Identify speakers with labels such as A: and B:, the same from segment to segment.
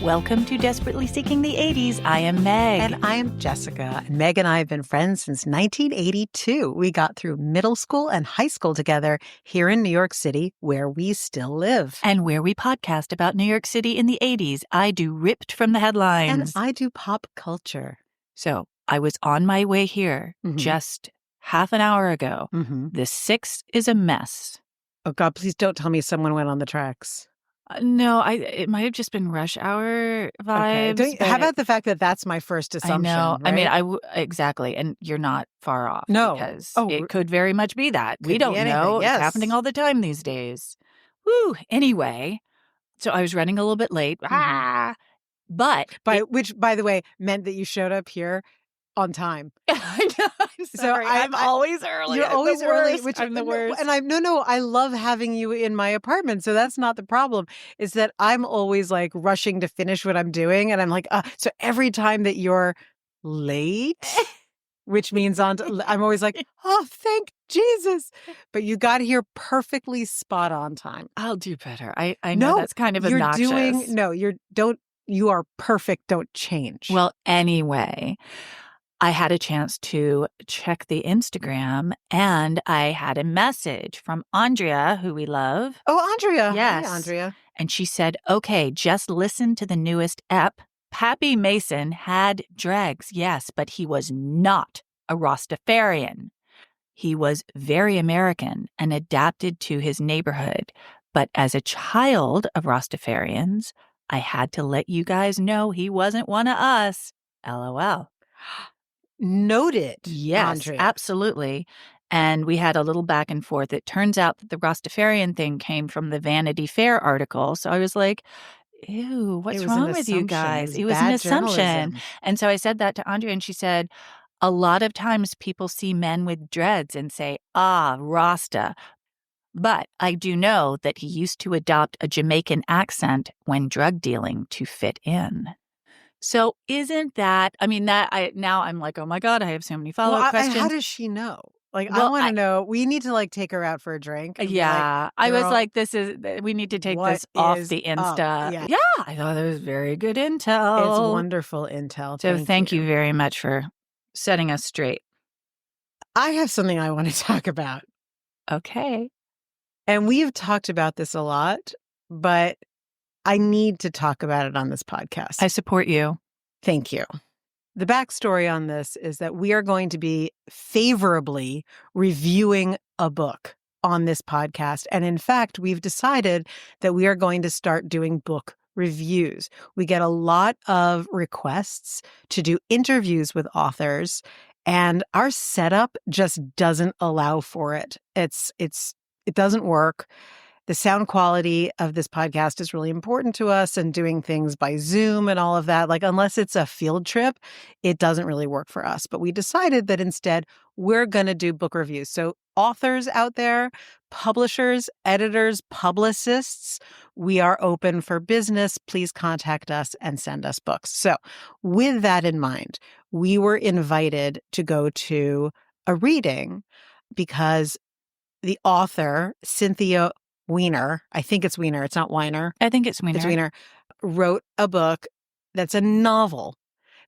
A: Welcome to Desperately Seeking the 80s. I am Meg.
B: And I am Jessica. And Meg and I have been friends since 1982. We got through middle school and high school together here in New York City, where we still live.
A: And where we podcast about New York City in the 80s. I do Ripped from the Headlines.
B: And I do pop culture.
A: So I was on my way here just half an hour ago. The 6 is a mess.
B: Oh, God, please don't tell me someone went on the tracks.
A: No, it might have just been rush hour vibes.
B: Okay. How about the fact that that's my first assumption?
A: I know.
B: Right?
A: I mean, exactly. And you're not far off.
B: No.
A: Because it could very much be that. We don't know.
B: Yes.
A: It's happening all the time these days. Woo. Anyway, so I was running a little bit late. But
B: which, by the way, meant that you showed up here on time.
A: I know. I'm sorry. I'm always early.
B: You're always early, which
A: I'm the worst.
B: And I love having you in my apartment. So that's not the problem. Is that I'm always like rushing to finish what I'm doing. And I'm like, so every time that you're late, which means I'm always like, oh, thank Jesus. But you got here perfectly spot on time.
A: I'll do better. I know that's kind of obnoxious.
B: You are perfect. Don't change.
A: Well, anyway, I had a chance to check the Instagram and I had a message from Andrea, who we love.
B: Oh, Andrea.
A: Yes.
B: Hi, Andrea.
A: And she said, okay, just listen to the newest ep. Pappy Mason had dregs, yes, but he was not a Rastafarian. He was very American and adapted to his neighborhood. But as a child of Rastafarians, I had to let you guys know he wasn't one of us. LOL.
B: Noted.
A: Yes,
B: Andrea.
A: Absolutely. And we had a little back and forth. It turns out that the Rastafarian thing came from the Vanity Fair article. So I was like, ew, what's wrong with you guys? It was an assumption.
B: Journalism.
A: And so I said that to Andrea and she said, a lot of times people see men with dreads and say, Rasta. But I do know that he used to adopt a Jamaican accent when drug dealing to fit in. So isn't that, now I'm like, oh my God, I have so many follow-up questions.
B: How does she know? Like, I want to know. We need to take her out for a drink.
A: Yeah. I was like, we need to take this off the Insta. Yeah. I thought it was very good intel.
B: It's wonderful intel.
A: So thank you very much for setting us straight.
B: I have something I want to talk about.
A: Okay.
B: And we've talked about this a lot, but I need to talk about it on this podcast.
A: I support you.
B: Thank you. The backstory on this is that we are going to be favorably reviewing a book on this podcast. And in fact, we've decided that we are going to start doing book reviews. We get a lot of requests to do interviews with authors, and our setup just doesn't allow for it. It doesn't work. The sound quality of this podcast is really important to us, and doing things by Zoom and all of that, unless it's a field trip, it doesn't really work for us. But we decided that instead we're going to do book reviews. So authors out there, publishers, editors, publicists, we are open for business. Please contact us and send us books. So with that in mind, we were invited to go to a reading because the author, Cynthia Weiner, I think it's Weiner, it's not Weiner.
A: I think it's Weiner.
B: It's Weiner, wrote a book that's a novel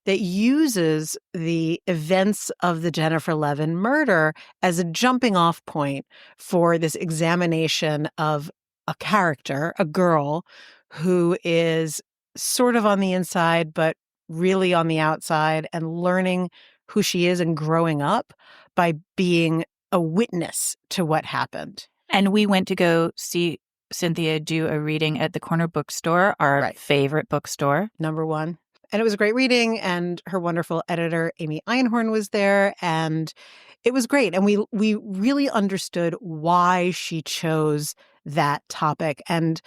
B: that uses the events of the Jennifer Levin murder as a jumping off point for this examination of a character, a girl who is sort of on the inside, but really on the outside, and learning who she is and growing up by being a witness to what happened.
A: And we went to go see Cynthia do a reading at the Corner Bookstore, our favorite bookstore.
B: Number one. And it was a great reading, and her wonderful editor, Amy Einhorn, was there, and it was great. And we really understood why she chose that topic. And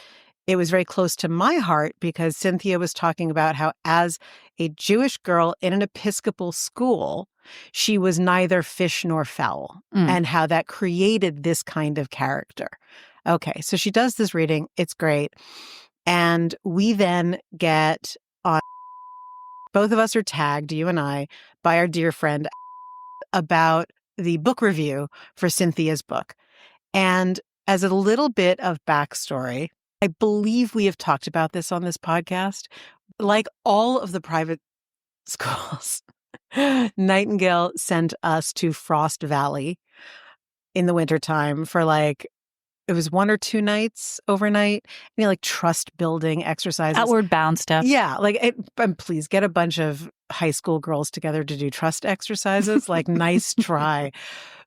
B: it was very close to my heart because Cynthia was talking about how, as a Jewish girl in an Episcopal school, she was neither fish nor fowl, and how that created this kind of character. Okay, so she does this reading. It's great. And we then get on, both of us are tagged, you and I, by our dear friend about the book review for Cynthia's book. And as a little bit of backstory, I believe we have talked about this on this podcast, Like all of the private schools, Nightingale sent us to Frost Valley in the wintertime for like, it was 1 or 2 nights overnight, like trust building exercises.
A: Outward bound stuff.
B: Yeah. And please get a bunch of high school girls together to do trust exercises. Like, nice try.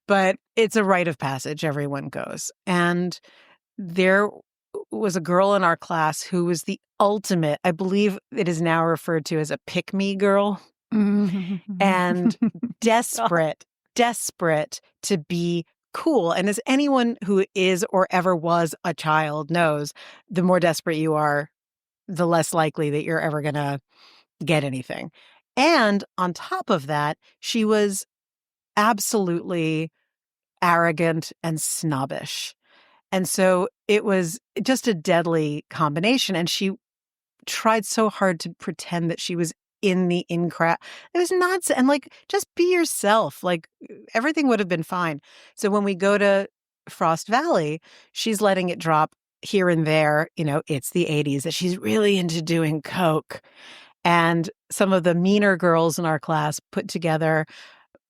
B: But it's a rite of passage. Everyone goes. And there was a girl in our class who was the ultimate, I believe it is now referred to as a pick-me girl. And desperate to be cool. And as anyone who is or ever was a child knows, the more desperate you are, the less likely that you're ever going to get anything. And on top of that, she was absolutely arrogant and snobbish. And so it was just a deadly combination. And she tried so hard to pretend that she was in the in-crowd. It was nonsense. And just be yourself. Everything would have been fine. So when we go to Frost Valley, she's letting it drop here and there. It's the 80s, that she's really into doing coke. And some of the meaner girls in our class put together,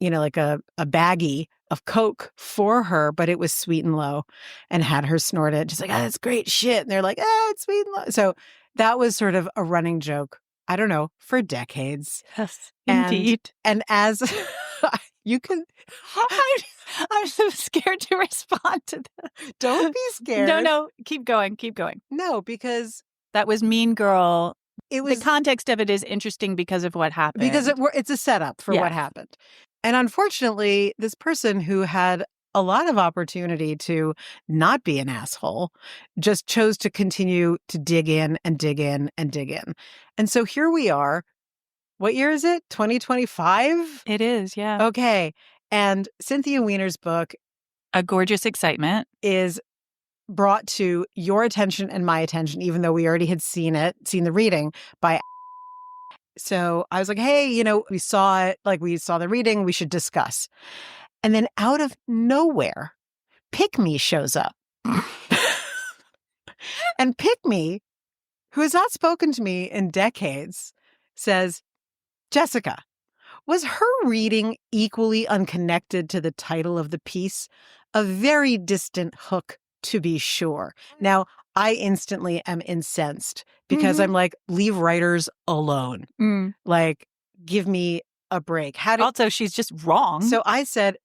B: like a baggie of coke for her, but it was sweet and low, and had her snort it. Just like, that's great shit. And they're like, it's sweet and low. So that was sort of a running joke, I don't know, for decades.
A: Yes, indeed.
B: And as you can...
A: I'm so scared to respond to that.
B: Don't be scared.
A: No, keep going.
B: No, because...
A: That was Mean Girl.
B: It was...
A: The context of it is interesting because of what happened.
B: Because it's a setup for what happened. And unfortunately, this person who had a lot of opportunity to not be an asshole just chose to continue to dig in and dig in and dig in. And so here we are. What year is it? 2025?
A: It is, yeah.
B: Okay. And Cynthia Weiner's book,
A: A Gorgeous Excitement,
B: is brought to your attention and my attention, even though we already had seen the reading by... So I was like, hey, we saw it, we saw the reading, we should discuss. And then out of nowhere, Pick Me shows up. And Pick Me, who has not spoken to me in decades, says, Jessica, was her reading equally unconnected to the title of the piece? A very distant hook, to be sure. Now, I instantly am incensed because I'm like, leave writers alone. Give me a break.
A: Also, she's just wrong.
B: So I said,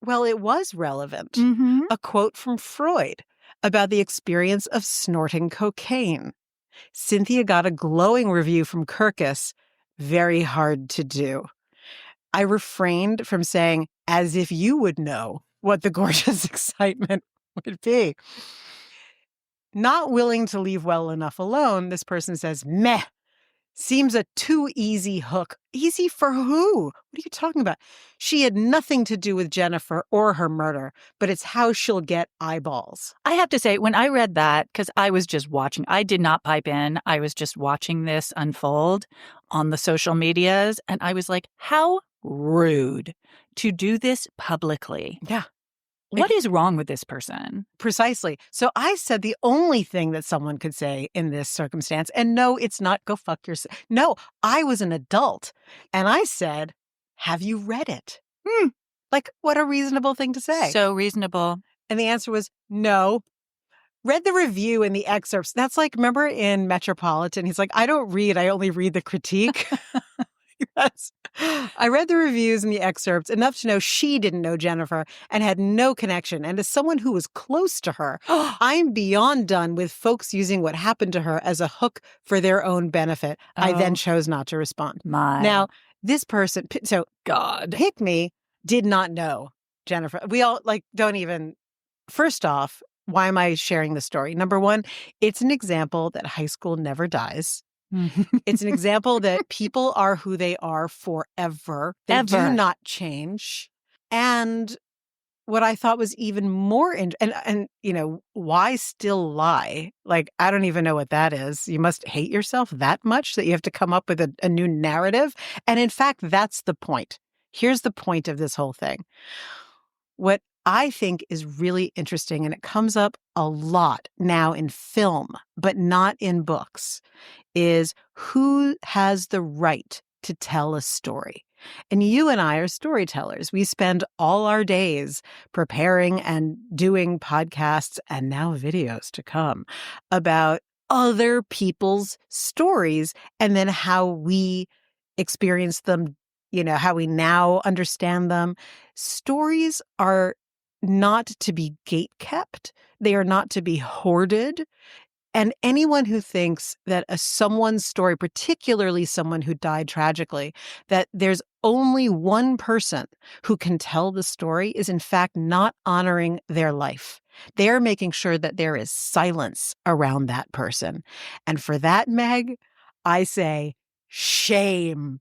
B: well, it was relevant. A quote from Freud about the experience of snorting cocaine. Cynthia got a glowing review from Kirkus. Very hard to do. I refrained from saying, as if you would know what the gorgeous excitement would be. Not willing to leave well enough alone, this person says, meh, seems a too easy hook. Easy for who? What are you talking about? She had nothing to do with Jennifer or her murder, but it's how she'll get eyeballs.
A: I have to say, when I read that, because I was just watching, I did not pipe in. I was just watching this unfold on the social medias. And I was like, how rude to do this publicly.
B: Yeah.
A: What is wrong with this person?
B: Precisely. So I said the only thing that someone could say in this circumstance, and no, it's not go fuck yourself. No, I was an adult. And I said, have you read it? What a reasonable thing to say.
A: So reasonable.
B: And the answer was no. Read the review and the excerpts. That's remember in Metropolitan, he's like, I don't read, I only read the critique. Yes. I read the reviews and the excerpts enough to know she didn't know Jennifer and had no connection. And as someone who was close to her, I'm beyond done with folks using what happened to her as a hook for their own benefit. I then chose not to respond. Now, this person, so
A: God,
B: Pick Me did not know Jennifer. We all don't even, first off, why am I sharing the story? Number one, it's an example that high school never dies. It's an example that people are who they are forever. They do not change. And what I thought was even more, and why still lie? I don't even know what that is. You must hate yourself that much that you have to come up with a new narrative. And in fact, that's the point. Here's the point of this whole thing. What I think is really interesting, and it comes up a lot now in film, but not in books, is who has the right to tell a story. And you and I are storytellers. We spend all our days preparing and doing podcasts and now videos to come about other people's stories and then how we experience them, how we now understand them. Stories are not to be gatekept. They are not to be hoarded. And anyone who thinks that someone's story, particularly someone who died tragically, that there's only one person who can tell the story is in fact not honoring their life. They're making sure that there is silence around that person. And for that, Meg, I say, shame.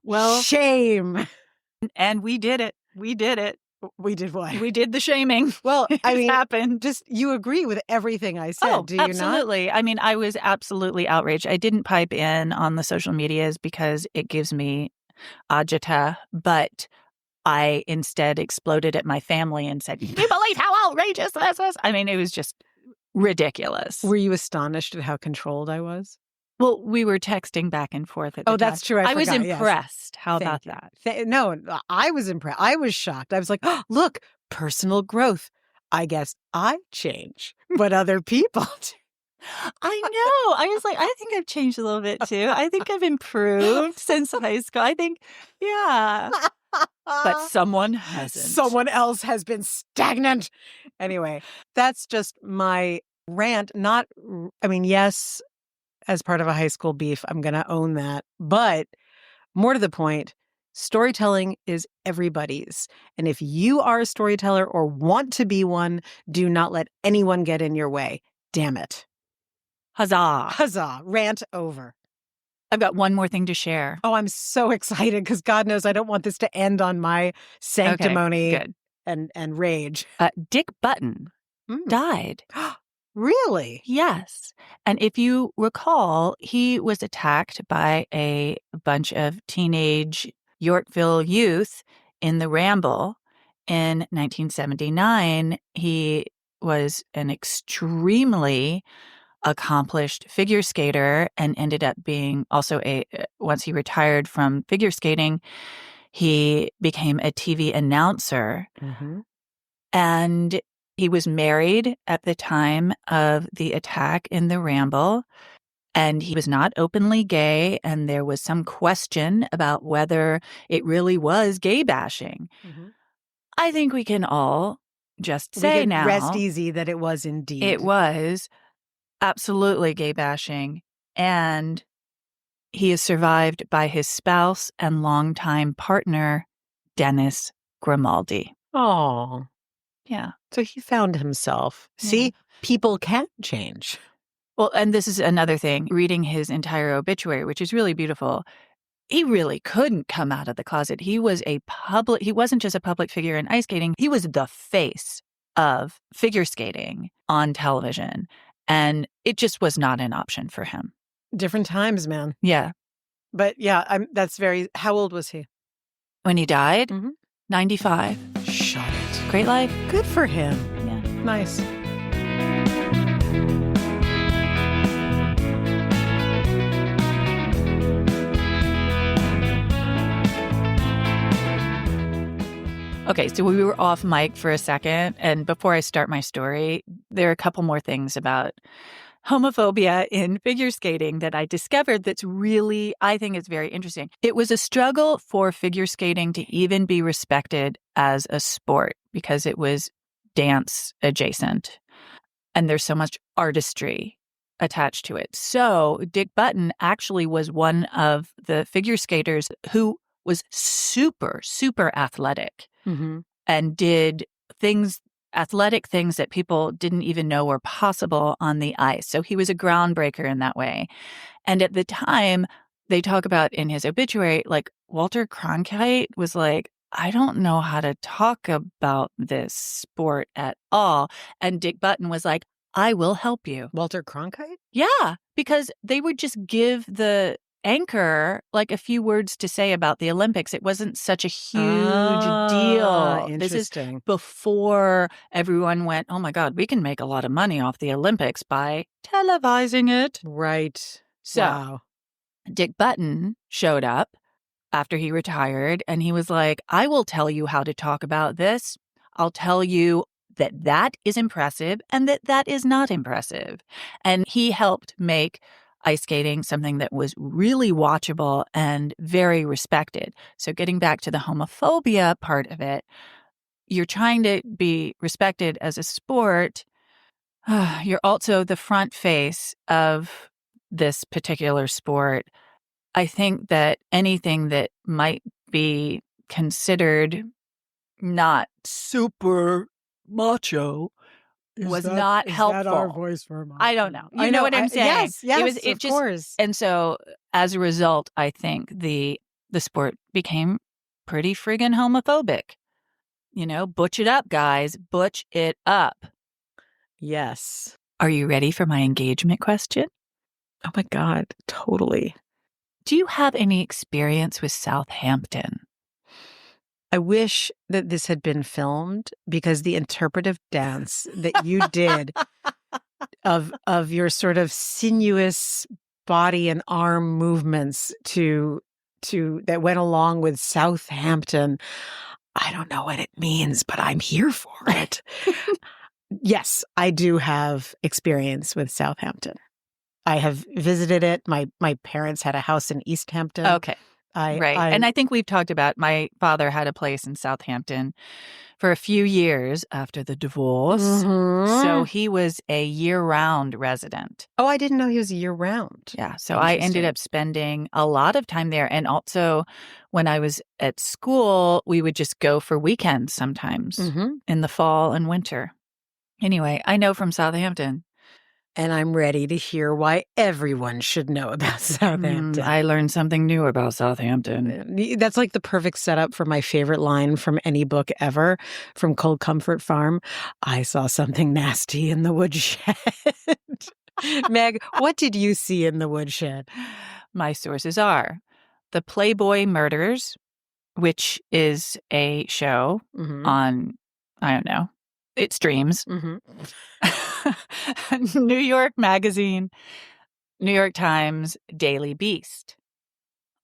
A: Well,
B: shame.
A: And we did it. We did it.
B: We did what?
A: We did the shaming.
B: Well, I mean,
A: happened.
B: Just you agree with everything I said, do you
A: absolutely.
B: not?
A: I mean, I was absolutely outraged. I didn't pipe in on the social medias because it gives me agita, but I instead exploded at my family and said, "You believe how outrageous this is?" I mean, it was just ridiculous.
B: Were you astonished at how controlled I was?
A: Well, we were texting back and forth at the time.
B: That's true. I
A: was
B: forgot,
A: impressed. Yes. How
B: Thank
A: about
B: you.
A: that?
B: No, I was impressed. I was shocked. I was like, oh, look, personal growth. I guess I change, but other people do.
A: I know. I was like, I think I've changed a little bit too. I think I've improved since high school. I think, yeah. But someone hasn't.
B: Someone else has been stagnant. Anyway, that's just my rant. Yes, as part of a high school beef, I'm going to own that. But more to the point, storytelling is everybody's. And if you are a storyteller or want to be one, do not let anyone get in your way. Damn it.
A: Huzzah.
B: Huzzah. Rant over.
A: I've got one more thing to share.
B: Oh, I'm so excited because God knows I don't want this to end on my sanctimony and rage.
A: Dick Button died.
B: Really?
A: Yes. And if you recall, he was attacked by a bunch of teenage Yorkville youth in the Ramble in 1979. He was an extremely accomplished figure skater and ended up being also once he retired from figure skating, he became a TV announcer.
B: Mm-hmm.
A: And he was married at the time of the attack in the Ramble, and he was not openly gay, and there was some question about whether it really was gay bashing. Mm-hmm. I think we can all just say now,
B: rest easy that it was indeed.
A: It was absolutely gay bashing, and he is survived by his spouse and longtime partner, Dennis Grimaldi.
B: Oh.
A: Yeah.
B: So he found himself. Yeah. See, people can change.
A: Well, and this is another thing, reading his entire obituary, which is really beautiful. He really couldn't come out of the closet. He wasn't just a public figure in ice skating. He was the face of figure skating on television. And it just was not an option for him.
B: Different times, man.
A: Yeah.
B: But yeah, how old was he?
A: When he died? Mm-hmm. 95.
B: Shut it.
A: Great life.
B: Good for him.
A: Yeah.
B: Nice.
A: Okay, so we were off mic for a second, and before I start my story, there are a couple more things about homophobia in figure skating that I discovered that's really, I think is very interesting. It was a struggle for figure skating to even be respected as a sport because it was dance adjacent, and there's so much artistry attached to it. So Dick Button actually was one of the figure skaters who was super, super athletic. Mm-hmm. And did athletic things that people didn't even know were possible on the ice. So he was a groundbreaker in that way. And at the time, they talk about in his obituary, like Walter Cronkite was like, I don't know how to talk about this sport at all. And Dick Button was like, I will help you.
B: Walter Cronkite?
A: Yeah, because they would just give the anchor like a few words to say about the Olympics. It wasn't such a huge deal. This is
B: Interesting.
A: before everyone went, oh my God, we can make a lot of money off the Olympics by televising it.
B: Right.
A: So
B: Wow.
A: Dick Button showed up after he retired, and he was like, I will tell you how to talk about this. I'll tell you that that is impressive and that that is not impressive. And he helped make ice skating something that was really watchable and very respected. So getting back to the homophobia part of it, you're trying to be respected as a sport. You're also the front face of this particular sport. I think that anything that might be considered not super macho was not helpful.
B: Is that our voice for macho?
A: I don't know. You know what I'm saying?
B: Yes,
A: It
B: of course.
A: And so as a result, I think the sport became pretty friggin' homophobic. You know, butch it up, guys. Butch it up.
B: Yes.
A: Are you ready for my engagement question?
B: Oh my God, totally.
A: Do you have any experience with Southampton?
B: I wish that this had been filmed because the interpretive dance that you did of your sort of sinuous body and arm movements to that went along with Southampton. I don't know what it means, but I'm here for it. Yes, I do have experience with Southampton. I have visited it. My parents had a house in East Hampton.
A: Okay. And I think we've talked about my father had a place in Southampton for a few years after the divorce.
B: Mm-hmm.
A: So he was a year-round resident.
B: Oh, I didn't know he was year-round.
A: Yeah. So I ended up spending a lot of time there. And also when I was at school, we would just go for weekends sometimes in the fall and winter. Anyway, I know from Southampton.
B: And I'm ready to hear why everyone should know about Southampton.
A: I learned something new about Southampton.
B: That's like the perfect setup for my favorite line from any book ever, from Cold Comfort Farm. I saw something nasty in the woodshed. Meg, what did you see in the woodshed?
A: My sources are The Playboy Murders, which is a show on, I don't know, it streams. New York Magazine, New York Times, Daily Beast.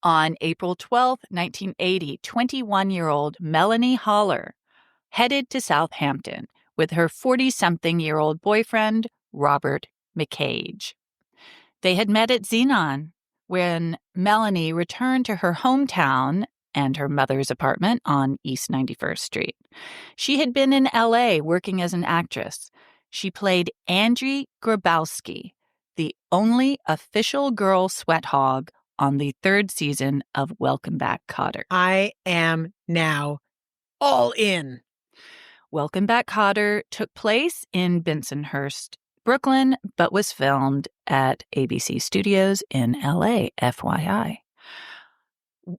A: On April 12, 1980, 21-year-old Melonie Haller headed to Southampton with her 40-something-year-old boyfriend, Robert McCage. They had met at Xenon when Melonie returned to her hometown and her mother's apartment on East 91st Street. She had been in L.A. working as an actress. She played Angie Grabowski, the only official girl sweat hog on the third season of Welcome Back, Kotter.
B: I am now all in.
A: Welcome Back, Kotter took place in Bensonhurst, Brooklyn, but was filmed at ABC Studios in L.A., FYI.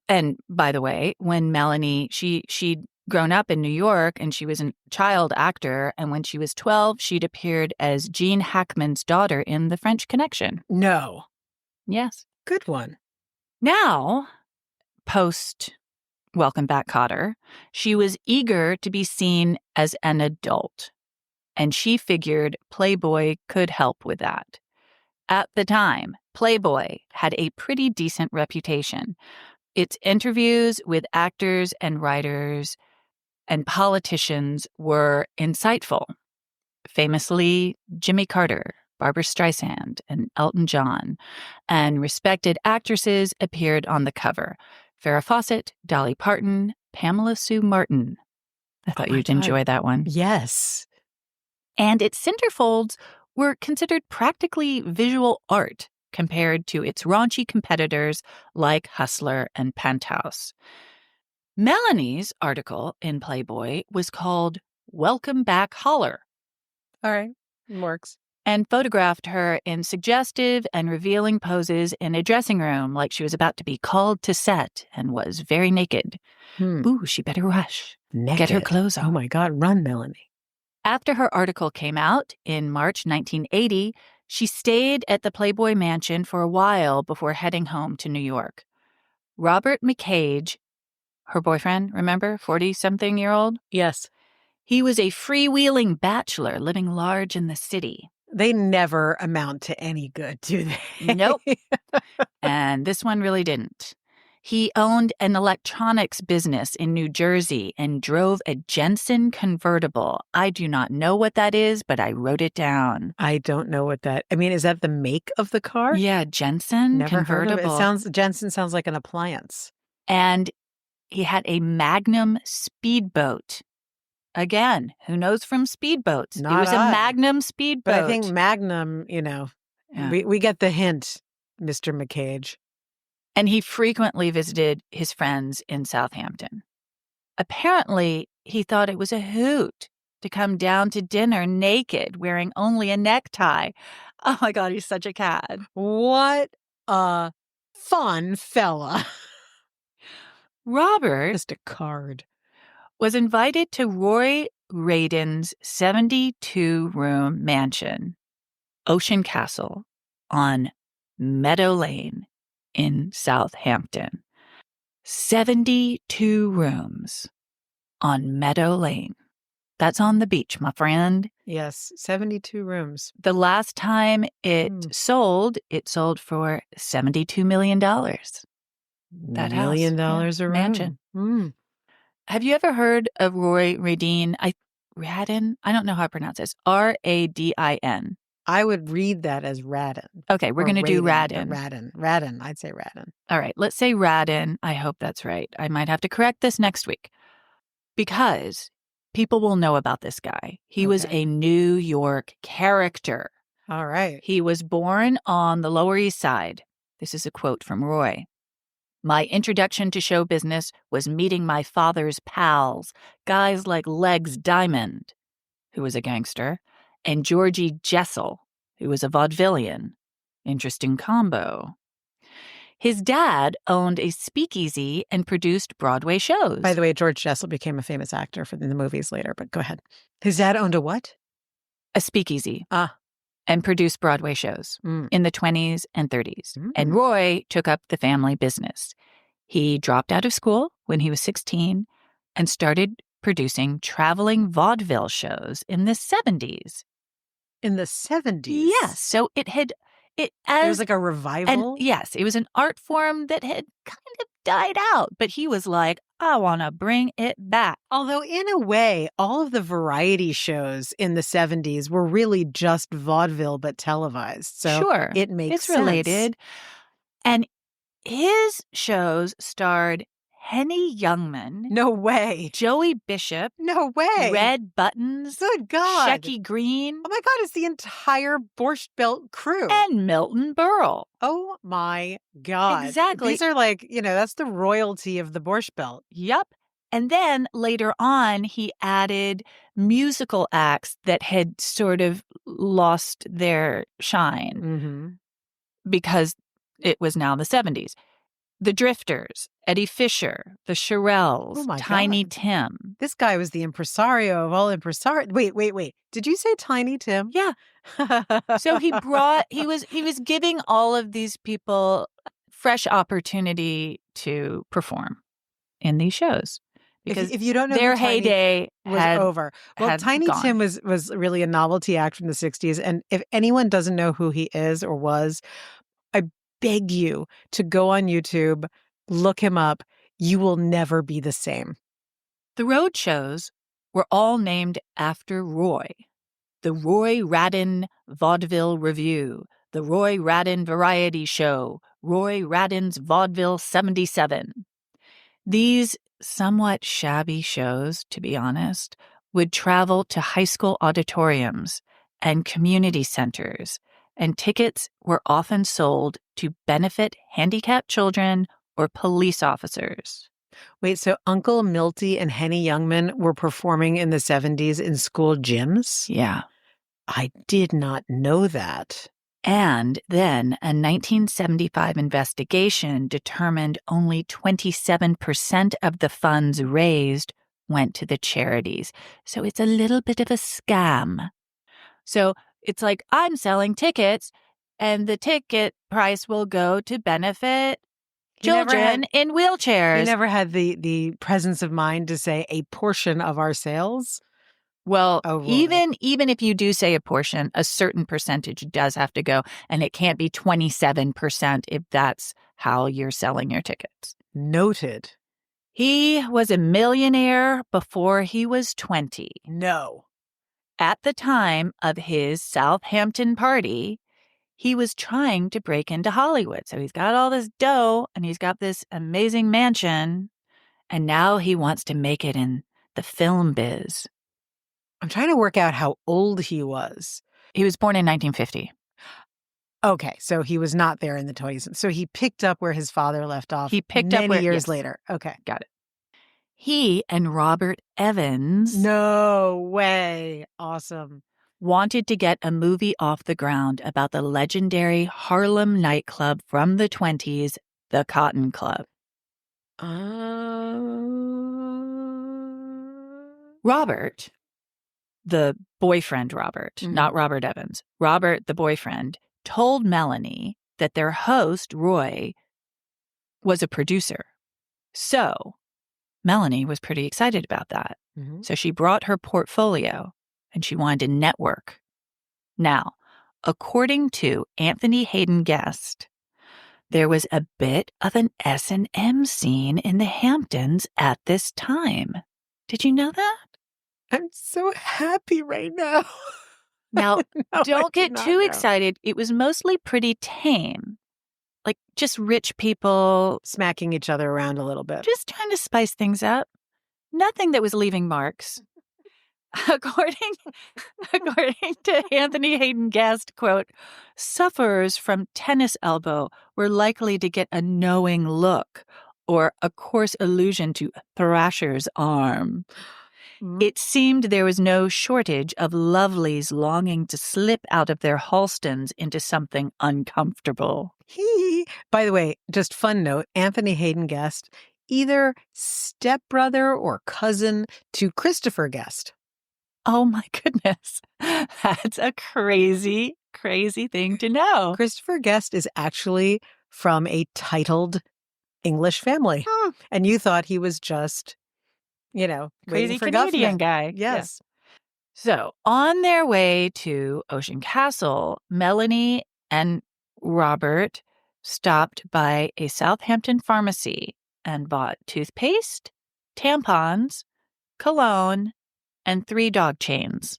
A: And by the way, when Melonie, she'd grown up in New York and she was a child actor. And when she was 12, she'd appeared as Gene Hackman's daughter in The French Connection.
B: No.
A: Yes.
B: Good one.
A: Now, post Welcome Back, Kotter, she was eager to be seen as an adult. And she figured Playboy could help with that. At the time, Playboy had a pretty decent reputation. Its interviews with actors and writers and politicians were insightful. Famously, Jimmy Carter, Barbra Streisand, and Elton John, and respected actresses appeared on the cover. Farrah Fawcett, Dolly Parton, Pamela Sue Martin. I thought you'd enjoy that one.
B: Yes.
A: And its centerfolds were considered practically visual art compared to its raunchy competitors like Hustler and Penthouse. Melonie's article in Playboy was called Welcome Back, Haller.
B: All right, it works.
A: And photographed her in suggestive and revealing poses in a dressing room like she was about to be called to set and was very naked. Ooh, she better rush.
B: Naked.
A: Get her clothes on.
B: Oh my God, run, Melonie.
A: After her article came out in March 1980, She stayed at the Playboy Mansion for a while before heading home to New York. Robert McCage, her boyfriend, remember, 40-something-year-old?
B: Yes.
A: He was a freewheeling bachelor living large in the city.
B: They never amount to any good, do they?
A: Nope. And this one really didn't. He owned an electronics business in New Jersey and drove a Jensen convertible. I do not know what that is, but I wrote it down.
B: I don't know what that... I mean, is that the make of the car?
A: Yeah, Jensen
B: Never
A: convertible.
B: heard of it. Jensen sounds like an appliance.
A: And he had a Magnum speedboat. Again, who knows from speedboats? It was a Magnum speedboat.
B: But I think Magnum, we get the hint, Mr. McCage.
A: And he frequently visited his friends in Southampton. Apparently, he thought it was a hoot to come down to dinner naked, wearing only a necktie. Oh my God, he's such a cad.
B: What a fun fella.
A: Robert,
B: just a card,
A: was invited to Roy Radin's 72-room mansion, Ocean Castle, on Meadow Lane in Southampton. 72 rooms on Meadow Lane. That's on the beach, my friend.
B: Yes, 72 rooms.
A: The last time it sold for $72 million. That
B: $1 million a room.
A: Mansion. Have you ever heard of Roy Radin? Radin? I don't know how I pronounce this. Radin.
B: I would read that as Radin.
A: Okay, we're going to do Radin.
B: Radin. I'd say Radin.
A: All right, let's say Radin. I hope that's right. I might have to correct this next week because people will know about this guy. He was a New York character.
B: All right.
A: He was born on the Lower East Side. This is a quote from Roy. My introduction to show business was meeting my father's pals, guys like Legs Diamond, who was a gangster, and Georgie Jessel, who was a vaudevillian. Interesting combo. His dad owned a speakeasy and produced Broadway shows.
B: By the way, George Jessel became a famous actor in the movies later, but go ahead. His dad owned a what?
A: A speakeasy. And produced Broadway shows in the 20s and 30s. And Roy took up the family business. He dropped out of school when he was 16 and started producing traveling vaudeville shows in the 70s.
B: In the 70s?
A: Yes. So there
B: was like a revival?
A: And yes, it was an art form that had kind of died out, but he was like, I want to bring it back.
B: Although in a way, all of the variety shows in the 70s were really just vaudeville but televised. So
A: sure,
B: it makes sense.
A: It's related. And his shows starred Henny Youngman.
B: No way.
A: Joey Bishop.
B: No way.
A: Red Buttons.
B: Good God.
A: Shecky Green.
B: Oh my God, it's the entire Borscht Belt crew.
A: And Milton Berle.
B: Oh my God.
A: Exactly.
B: These are like, that's the royalty of the Borscht Belt.
A: Yep. And then later on, he added musical acts that had sort of lost their shine because it was now the 70s. The Drifters, Eddie Fisher, the Shirelles, Tiny Tim.
B: This guy was the impresario of all impresarios. Wait. Did you say Tiny Tim?
A: Yeah. So he was giving all of these people fresh opportunity to perform in these shows. Because
B: if you don't know,
A: their heyday
B: was over. Well, Tiny Tim was really a novelty act from the 60s. And if anyone doesn't know who he is or was, I beg you to go on YouTube, look him up. You will never be the same.
A: The road shows were all named after Roy. The Roy Radin Vaudeville Review, the Roy Radin Variety Show, Roy Radin's Vaudeville 77. These somewhat shabby shows, to be honest, would travel to high school auditoriums and community centers, and tickets were often sold to benefit handicapped children or police officers.
B: Wait, so Uncle Milty and Henny Youngman were performing in the 70s in school gyms?
A: Yeah.
B: I did not know that.
A: And then a 1975 investigation determined only 27% of the funds raised went to the charities. So it's a little bit of a scam. So It's like, I'm selling tickets, and the ticket price will go to benefit children in wheelchairs.
B: He never had the presence of mind to say a portion of our sales.
A: Well,
B: Oh,
A: even if you do say a portion, a certain percentage does have to go, and it can't be 27% if that's how you're selling your tickets.
B: Noted.
A: He was a millionaire before he was 20.
B: No.
A: At the time of his Southampton party, he was trying to break into Hollywood. So he's got all this dough, and he's got this amazing mansion, and now he wants to make it in the film biz.
B: I'm trying to work out how old he was.
A: He was born in 1950.
B: Okay, so he was not there in the 20s. So he picked up where his father left off.
A: He picked up
B: many years later. Okay.
A: Got it. He and Robert Evans.
B: No way. Awesome.
A: Wanted to get a movie off the ground about the legendary Harlem nightclub from the 20s, the Cotton Club. Robert, the boyfriend Robert, not Robert Evans, Robert, the boyfriend, told Melonie that their host, Roy, was a producer. So Melonie was pretty excited about that. So she brought her portfolio and she wanted to network. Now, according to Anthony Hayden Guest, there was a bit of an S&M scene in the Hamptons at this time. Did you know that?
B: I'm so happy right now.
A: Now,
B: No,
A: don't get too
B: know.
A: excited. It was mostly pretty tame. Like just rich people
B: smacking each other around a little bit.
A: Just trying to spice things up. Nothing that was leaving marks. According to Anthony Hayden Guest, quote, sufferers from tennis elbow were likely to get a knowing look or a coarse allusion to Thrasher's arm. It seemed there was no shortage of lovelies longing to slip out of their halstons into something uncomfortable.
B: By the way, just fun note, Anthony Hayden Guest, either stepbrother or cousin to Christopher Guest.
A: Oh my goodness. That's a crazy, crazy thing to know.
B: Christopher Guest is actually from a titled English family. And you thought he was just,
A: crazy
B: for
A: Canadian
B: government.
A: guy.
B: Yes.
A: Yeah. So on their way to Ocean Castle, Melonie and Robert stopped by a Southampton pharmacy and bought toothpaste, tampons, cologne, and 3 dog chains.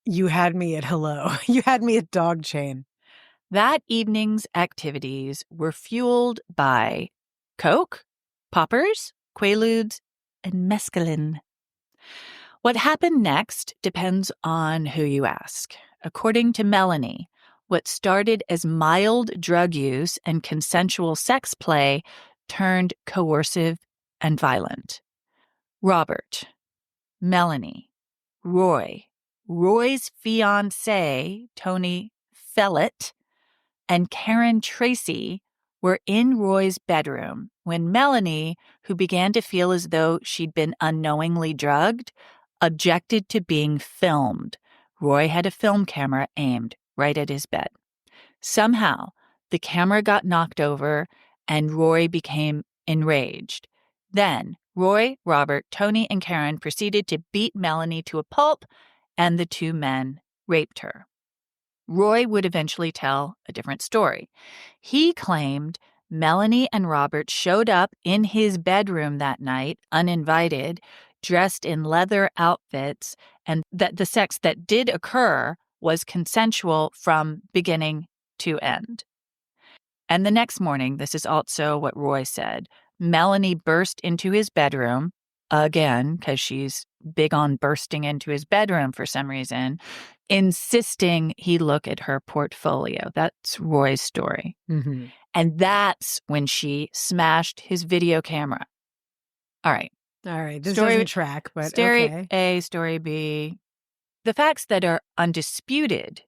B: You had me at hello. You had me at dog chain.
A: That evening's activities were fueled by Coke, poppers, Quaaludes, and mescaline. What happened next depends on who you ask. According to Melonie, what started as mild drug use and consensual sex play turned coercive and violent. Robert, Melonie, Roy, Roy's fiancé, Tony Fellett, and Karen Tracy were in Roy's bedroom when Melonie, who began to feel as though she'd been unknowingly drugged, objected to being filmed. Roy had a film camera aimed right at his bed. Somehow, the camera got knocked over and Roy became enraged. Then, Roy, Robert, Tony, and Karen proceeded to beat Melonie to a pulp, and the 2 men raped her. Roy would eventually tell a different story. He claimed Melonie and Robert showed up in his bedroom that night, uninvited, dressed in leather outfits, and that the sex that did occur was consensual from beginning to end. And the next morning, this is also what Roy said, Melonie burst into his bedroom, again, because she's big on bursting into his bedroom for some reason, insisting he look at her portfolio. That's Roy's story. And that's when she smashed his video camera. All right.
B: This doesn't track, but
A: story
B: okay.
A: A, story B. The facts that are undisputed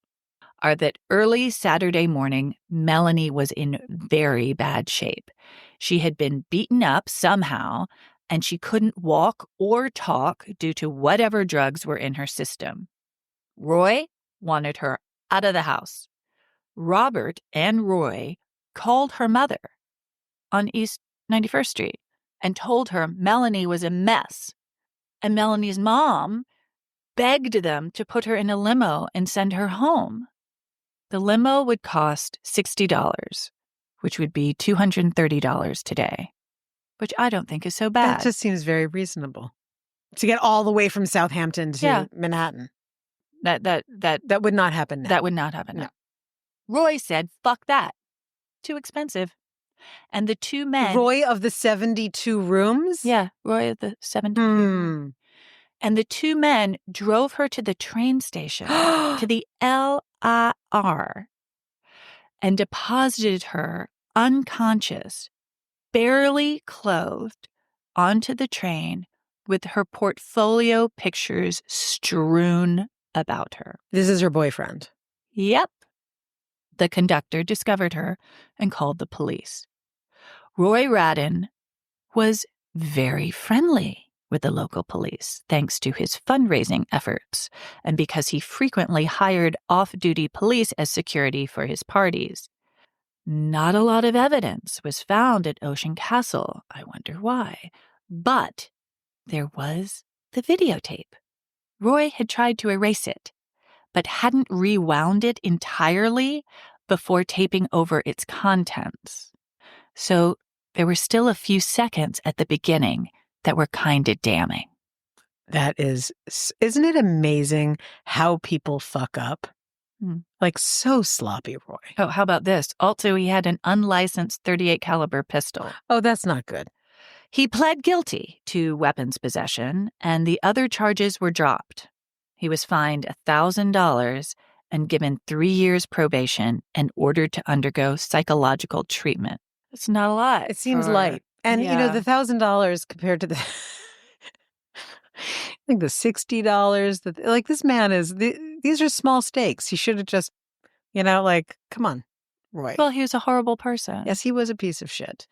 A: are that early Saturday morning, Melonie was in very bad shape. She had been beaten up somehow, and she couldn't walk or talk due to whatever drugs were in her system. Roy wanted her out of the house. Robert and Roy called her mother on East 91st Street and told her Melonie was a mess. And Melonie's mom begged them to put her in a limo and send her home. The limo would cost $60, which would be $230 today, which I don't think is so bad.
B: That just seems very reasonable. To get all the way from Southampton to Manhattan.
A: That
B: would not happen now.
A: That would not happen now. Roy said, fuck that. Too expensive. And the two men...
B: Roy of the 72 rooms?
A: Yeah, Roy of the 72 rooms. And the two men drove her to the train station, to the LIR, and deposited her unconscious, barely clothed, onto the train with her portfolio pictures strewn about her.
B: This is her boyfriend?
A: Yep. The conductor discovered her and called the police. Roy Radin was very friendly with the local police, thanks to his fundraising efforts, and because he frequently hired off-duty police as security for his parties. Not a lot of evidence was found at Ocean Castle. I wonder why. But there was the videotape. Roy had tried to erase it, but hadn't rewound it entirely before taping over its contents. So there were still a few seconds at the beginning that were kind of damning.
B: That is, isn't it amazing how people fuck up? Like so sloppy, Roy.
A: Oh, how about this? Also, he had an unlicensed .38 caliber pistol.
B: Oh, that's not good.
A: He pled guilty to weapons possession, and the other charges were dropped. He was fined $1,000 and given 3 years probation and ordered to undergo psychological treatment. It's not a lot.
B: It seems light. And, you know, the $1,000 compared to the, I think the $60, like this man is, these are small stakes. He should have just, you know, like, come on, Roy.
A: Well, he was a horrible person.
B: Yes, he was a piece of shit.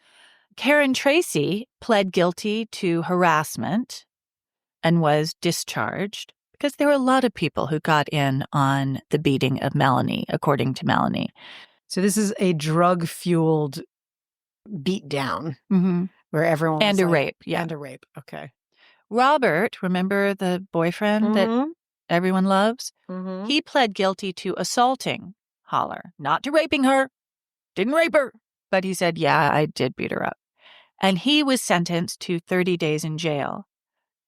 A: Karen Tracy pled guilty to harassment and was discharged because there were a lot of people who got in on the beating of Melonie, according to Melonie.
B: So this is a drug-fueled beat down where everyone
A: and a rape. Yeah.
B: And a rape. Okay.
A: Robert, remember the boyfriend that everyone loves? He pled guilty to assaulting Haller, not to raping her. Didn't rape her. But he said, yeah, I did beat her up. And he was sentenced to 30 days in jail.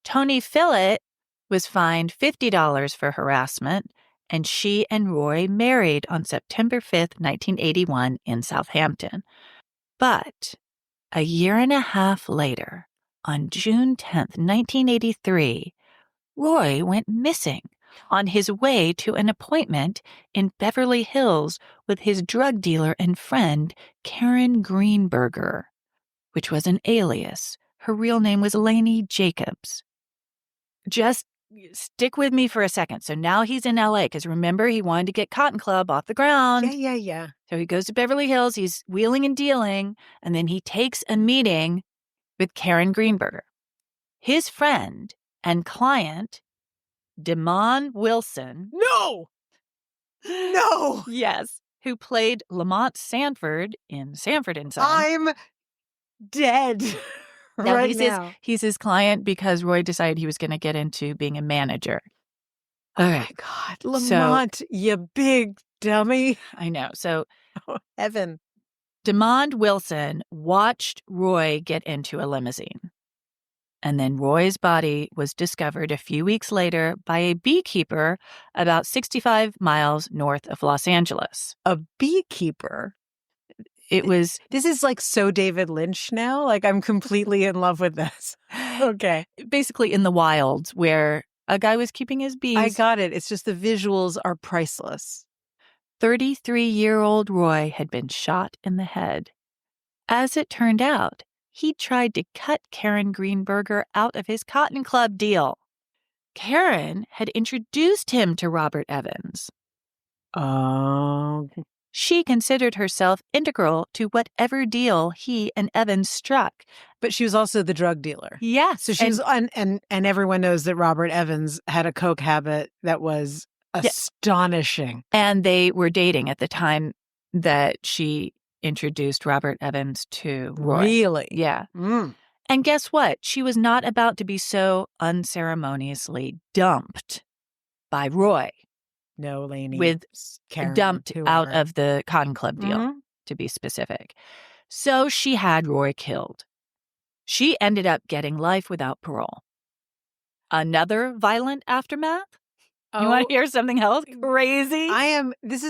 A: Tony Fillett was fined $50 for harassment, and she and Roy married on September 5th, 1981 in Southampton. But a year and a half later, on June 10th, 1983, Roy went missing on his way to an appointment in Beverly Hills with his drug dealer and friend, Karen Greenberger, which was an alias. Her real name was Lainey Jacobs. Just stick with me for a second. So now he's in LA because remember, he wanted to get Cotton Club off the ground.
B: Yeah.
A: So he goes to Beverly Hills. He's wheeling and dealing. And then he takes a meeting with Karen Greenberger. His friend and client, Damon Wilson.
B: No!
A: Yes. Who played Lamont Sanford in Sanford and Son.
B: I'm dead right now.
A: He's his client because Roy decided he was going to get into being a manager.
B: Oh my God. Lamont, you big dummy.
A: I know. So,
B: heaven.
A: Damon Wilson watched Roy get into a limousine. And then Roy's body was discovered a few weeks later by a beekeeper about 65 miles north of Los Angeles.
B: A beekeeper?
A: It was...
B: This is like so David Lynch now. Like I'm completely in love with this. Okay.
A: Basically in the wilds where a guy was keeping his bees.
B: I got it. It's just the visuals are priceless.
A: 33-year-old Roy had been shot in the head. As it turned out, he tried to cut Karen Greenberger out of his Cotton Club deal. Karen had introduced him to Robert Evans.
B: Oh.
A: She considered herself integral to whatever deal he and Evans struck.
B: But she was also the drug dealer.
A: Yes.
B: So she was, and everyone knows that Robert Evans had a coke habit that was Astonishing.
A: And they were dating at the time that she introduced Robert Evans to Roy.
B: Really?
A: Yeah.
B: Mm.
A: And guess what? She was not about to be so unceremoniously dumped by Roy.
B: No, Lainey.
A: With
B: Karen,
A: dumped
B: whoever.
A: out of the Cotton Club deal, to be specific. So she had Roy killed. She ended up getting life without parole. Another violent aftermath? You want to hear something else crazy?
B: This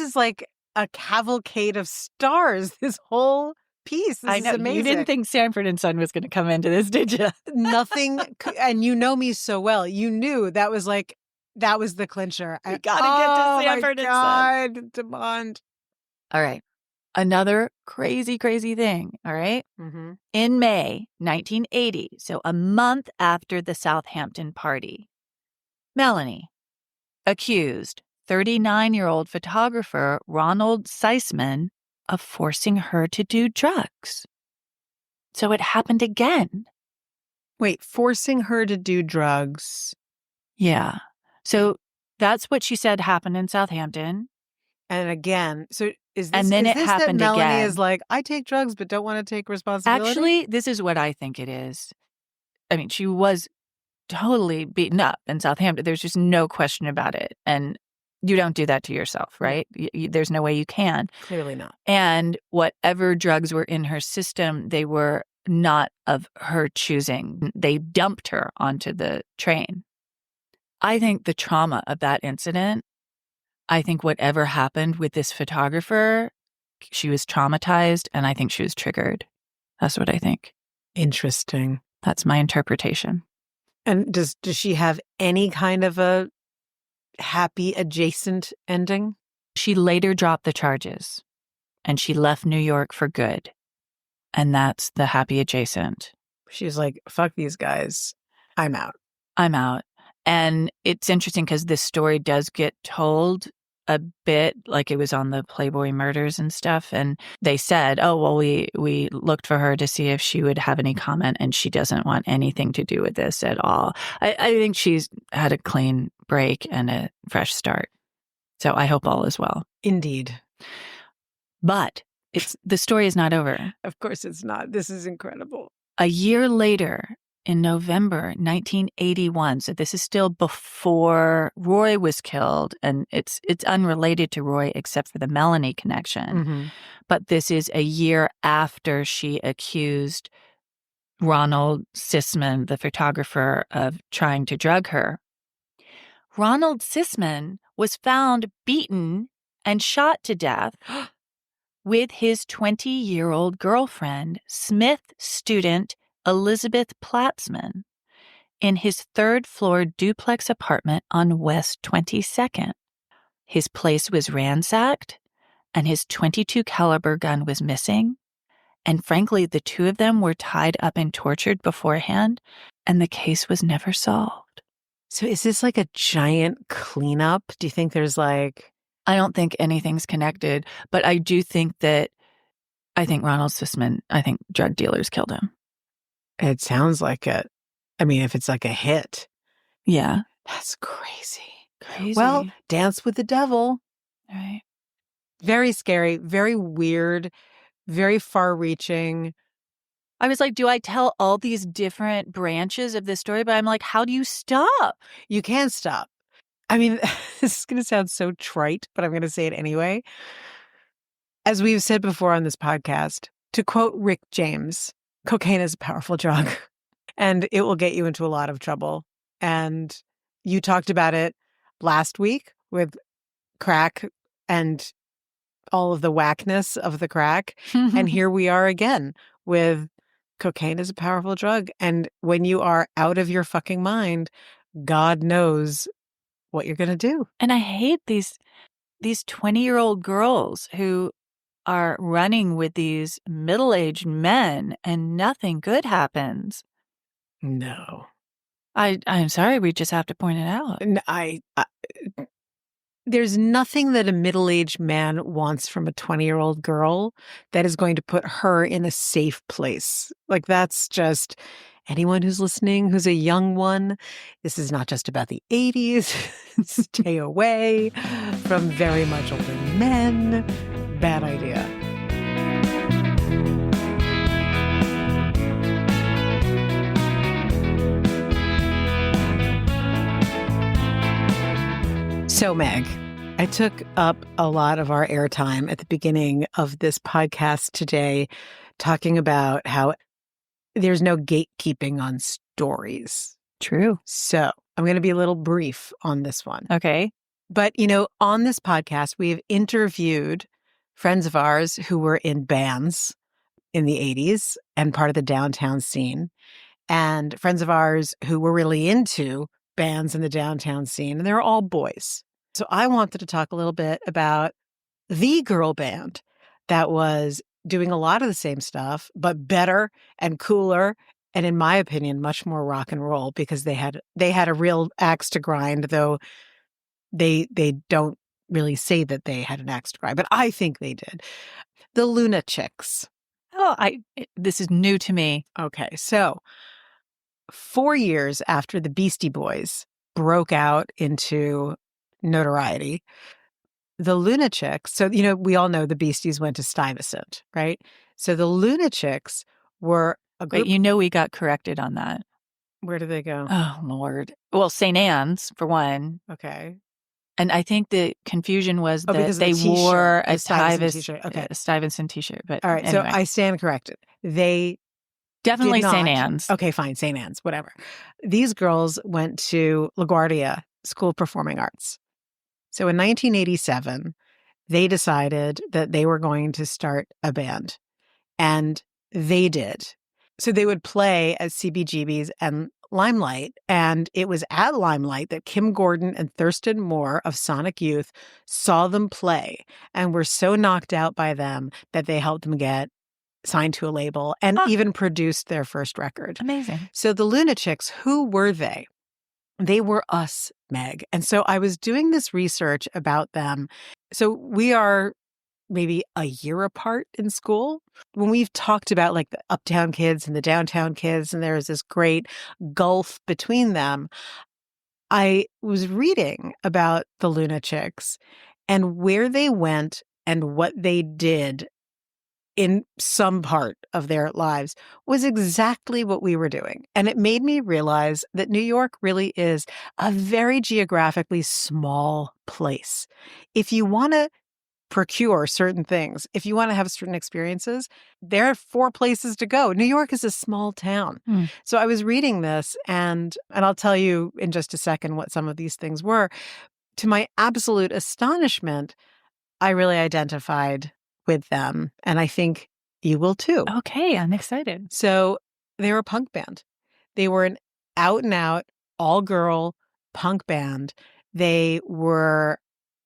B: is like a cavalcade of stars, this whole piece. This
A: I know.
B: is amazing.
A: You didn't think Sanford and Son was going to come into this, did you?
B: Nothing. And you know me so well. You knew that was the clincher.
A: We got to get to Sanford and Son.
B: God, Demond.
A: All right. Another crazy, crazy thing. All right.
B: Mm-hmm.
A: In May 1980, so a month after the Southampton party, Melonie accused 39-year-old photographer Ronald Seisman of forcing her to do drugs. So it happened again.
B: Wait, forcing her to do drugs?
A: Yeah. So that's what she said happened in Southampton.
B: And again, so is this,
A: and then
B: is
A: it
B: this
A: happened
B: that Melonie
A: again.
B: Is like, I take drugs but don't want to take responsibility?
A: Actually, this is what I think it is. I mean, she was totally beaten up in Southampton. There's just no question about it. And you don't do that to yourself, right? There's no way you can.
B: Clearly not.
A: And whatever drugs were in her system, they were not of her choosing. They dumped her onto the train. I think the trauma of that incident, I think whatever happened with this photographer, she was traumatized, and I think she was triggered. That's what I think.
B: Interesting.
A: That's my interpretation.
B: And does she have any kind of a happy adjacent ending?
A: She later dropped the charges, and she left New York for good. And that's the happy adjacent.
B: She was like, fuck these guys. I'm out.
A: I'm out. And it's interesting because this story does get told a bit like it was on the Playboy murders and stuff. And they said, oh, well, we looked for her to see if she would have any comment, and she doesn't want anything to do with this at all. I think she's had a clean break and a fresh start. So I hope all is well.
B: Indeed.
A: But the story is not over.
B: Of course it's not. This is incredible.
A: A year later, in November 1981, so this is still before Roy was killed, and it's unrelated to Roy except for the Melonie connection.
B: Mm-hmm.
A: But this is a year after she accused Ronald Seisman, the photographer, of trying to drug her. Ronald Seisman was found beaten and shot to death with his 20-year-old girlfriend, Smith student Elizabeth Platzman, in his third-floor duplex apartment on West 22nd. His place was ransacked, and his .22 caliber gun was missing. And frankly, the two of them were tied up and tortured beforehand, and the case was never solved.
B: So is this like a giant cleanup? Do you think there's like...
A: I don't think anything's connected, but I do think that I think Ronald Seisman, I think drug dealers killed him.
B: It sounds like it. I mean, if it's like a hit.
A: Yeah.
B: That's crazy.
A: Crazy.
B: Well, Dance with the Devil.
A: Right.
B: Very scary, very weird, very far-reaching.
A: I was like, do I tell all these different branches of this story? But I'm like, how do you stop?
B: You can't stop. I mean, this is going to sound so trite, but I'm going to say it anyway. As we've said before on this podcast, to quote Rick James, cocaine is a powerful drug, and it will get you into a lot of trouble. And you talked about it last week with crack and all of the whackness of the crack. And here we are again with cocaine is a powerful drug. And when you are out of your fucking mind, God knows what you're going to do.
A: And I hate these 20-year-old girls who are running with these middle-aged men and nothing good happens.
B: No.
A: I'm sorry, we just have to point it out.
B: There's nothing that a middle-aged man wants from a 20-year-old girl that is going to put her in a safe place. Like, that's just, anyone who's listening who's a young one, this is not just about the 80s. Stay away from very much older men. Bad idea. So, Meg, I took up a lot of our airtime at the beginning of this podcast today talking about how there's no gatekeeping on stories.
A: True.
B: So I'm going to be a little brief on this one.
A: Okay.
B: But, on this podcast, we've interviewed friends of ours who were in bands in the 80s and part of the downtown scene, and friends of ours who were really into bands in the downtown scene, and they were all boys. So I wanted to talk a little bit about the girl band that was doing a lot of the same stuff, but better and cooler, and in my opinion, much more rock and roll, because they had a real axe to grind, though they don't really say that they had an axe to grind, but I think they did. The Lunachicks.
A: Oh, this is new to me.
B: Okay, so 4 years after the Beastie Boys broke out into notoriety, the Lunachicks, so, we all know the Beasties went to Stuyvesant, right? So the Lunachicks were a group.
A: But we got corrected on that.
B: Where did they go?
A: Oh, Lord. Well, St. Anne's, for one.
B: Okay.
A: And I think the confusion was that
B: because of
A: they
B: the t-shirt,
A: wore
B: the
A: a
B: Stuyvesant t-shirt. Okay.
A: Stuyvesant t-shirt. But
B: all right,
A: anyway.
B: so I stand corrected. They
A: definitely
B: did not.
A: St. Anne's.
B: Okay, fine, St. Anne's, whatever. These girls went to LaGuardia School of Performing Arts. So in 1987, they decided that they were going to start a band, and they did. So they would play at CBGB's and Limelight, and it was at Limelight that Kim Gordon and Thurston Moore of Sonic Youth saw them play and were so knocked out by them that they helped them get signed to a label and even produced their first record.
A: Amazing.
B: So the Lunachicks, who were they? They were us, Meg. And so I was doing this research about them. So we are maybe a year apart in school. When we've talked about like the uptown kids and the downtown kids, and there's this great gulf between them, I was reading about the Lunachicks and where they went and what they did in some part of their lives was exactly what we were doing. And it made me realize that New York really is a very geographically small place. If you want to procure certain things, if you want to have certain experiences, there are 4 places to go. New York is a small town. So I was reading this, and I'll tell you in just a second what some of these things were. To my absolute astonishment, I really identified with them, and I think you will too.
A: Okay, I'm excited.
B: So they were a punk band. They were an out-and-out, all-girl punk band. They were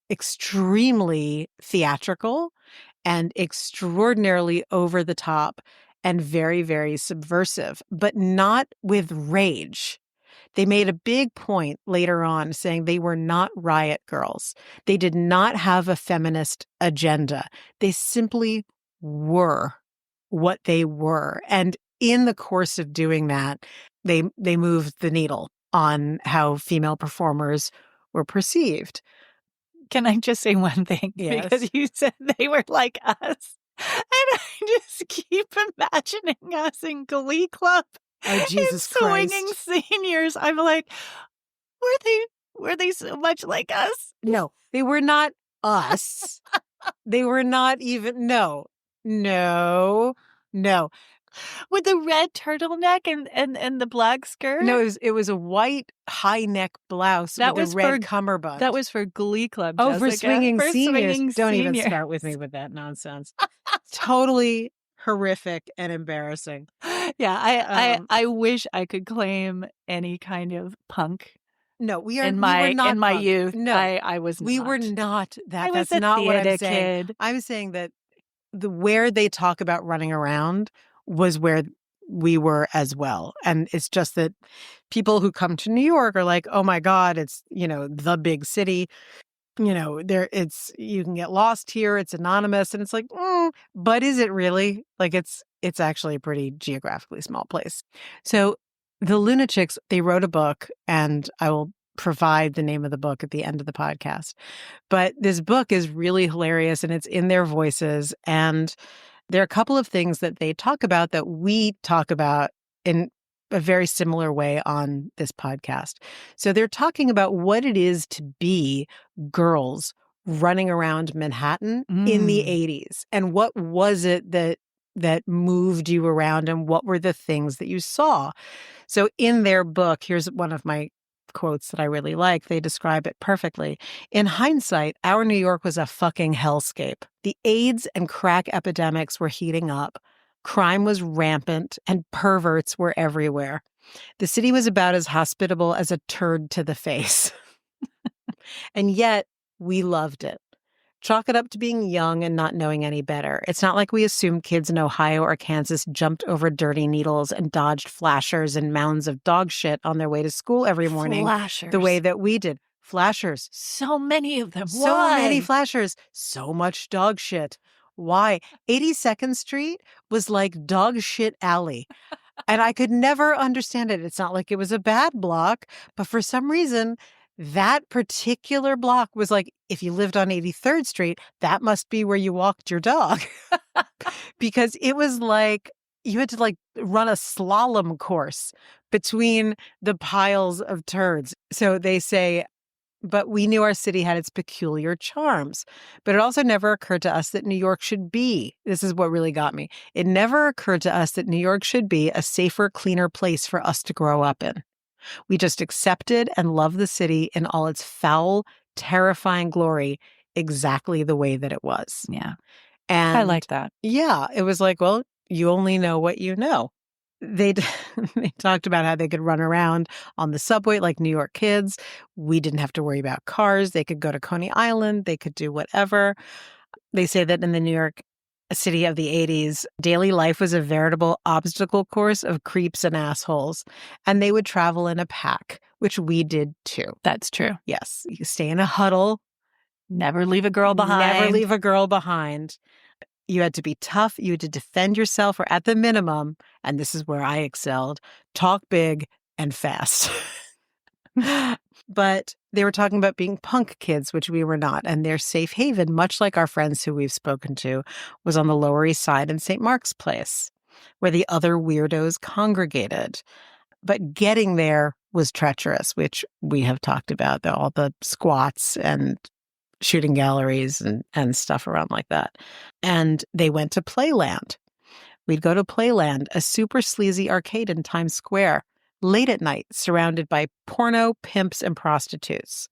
B: extremely theatrical and extraordinarily over the top and very, very subversive, but not with rage. They made a big point later on saying they were not riot girls. They did not have a feminist agenda. They simply were what they were. And in the course of doing that, they moved the needle on how female performers were perceived.
A: Can I just say one thing?
B: Yes.
A: Because you said they were like us. And I just keep imagining us in Glee Club.
B: Oh, Jesus
A: Swinging
B: Christ.
A: seniors. I'm like, were they so much like us?
B: No, they were not us. They were not even, no.
A: With the red turtleneck and the black skirt?
B: No, it was a white high neck blouse with a red cummerbund.
A: That was for Glee Club,
B: Oh,
A: Jessica.
B: for swinging seniors.
A: Swinging
B: Don't even
A: seniors.
B: start with me with that nonsense. Totally horrific and embarrassing.
A: Yeah, I wish I could claim any kind of punk.
B: No, we
A: were
B: not
A: in my
B: punk.
A: youth.
B: No,
A: I was not.
B: We were not that.
A: I was
B: That's not what I'm
A: theater
B: saying.
A: kid.
B: I'm saying that where they talk about running around was where we were as well. And it's just that people who come to New York are like, oh my God, it's, the big city. You can get lost here. It's anonymous. And it's like, but is it really? Like it's actually a pretty geographically small place. So The Lunachicks, they wrote a book, and I will provide the name of the book at the end of the podcast. But this book is really hilarious, and it's in their voices. And there are a couple of things that they talk about that we talk about in a very similar way on this podcast. So they're talking about what it is to be girls running around Manhattan in the 80s. And what was it that moved you around, and what were the things that you saw? So in their book, here's one of my quotes that I really like. They describe it perfectly. In hindsight, our New York was a fucking hellscape. The AIDS and crack epidemics were heating up. Crime was rampant and perverts were everywhere. The city was about as hospitable as a turd to the face. And yet, we loved it. Chalk it up to being young and not knowing any better. It's not like we assumed kids in Ohio or Kansas jumped over dirty needles and dodged flashers and mounds of dog shit on their way to school every morning.
A: Flashers.
B: The way that we did. Flashers.
A: So many of them.
B: So
A: Why?
B: many flashers. So much dog shit. Why? 82nd Street was like dog shit alley. And I could never understand it. It's not like it was a bad block, but for some reason, that particular block was like, if you lived on 83rd Street, that must be where you walked your dog. Because it was like you had to like run a slalom course between the piles of turds. So they say, but we knew our city had its peculiar charms. But it also never occurred to us that New York should be, this is what really got me. It never occurred to us that New York should be a safer, cleaner place for us to grow up in. We just accepted and loved the city in all its foul, terrifying glory, exactly the way that it was.
A: Yeah.
B: And
A: I like that.
B: Yeah, it was like, well, you only know what you know. They talked about how they could run around on the subway like New York kids. We didn't have to worry about cars. They could go to Coney Island. They could do whatever. They say that in the New York City of the 80s, daily life was a veritable obstacle course of creeps and assholes. And they would travel in a pack, which we did too.
A: That's true.
B: Yes. You stay in a huddle.
A: Never leave a girl behind.
B: Never leave a girl behind. You had to be tough. You had to defend yourself, or at the minimum, and this is where I excelled, talk big and fast. But they were talking about being punk kids, which we were not. And their safe haven, much like our friends who we've spoken to, was on the Lower East Side in St. Mark's Place, where the other weirdos congregated. But getting there was treacherous, which we have talked about, all the squats and shooting galleries and stuff around like that. And they went to Playland. We'd go to Playland, a super sleazy arcade in Times Square, late at night, surrounded by porno, pimps, and prostitutes.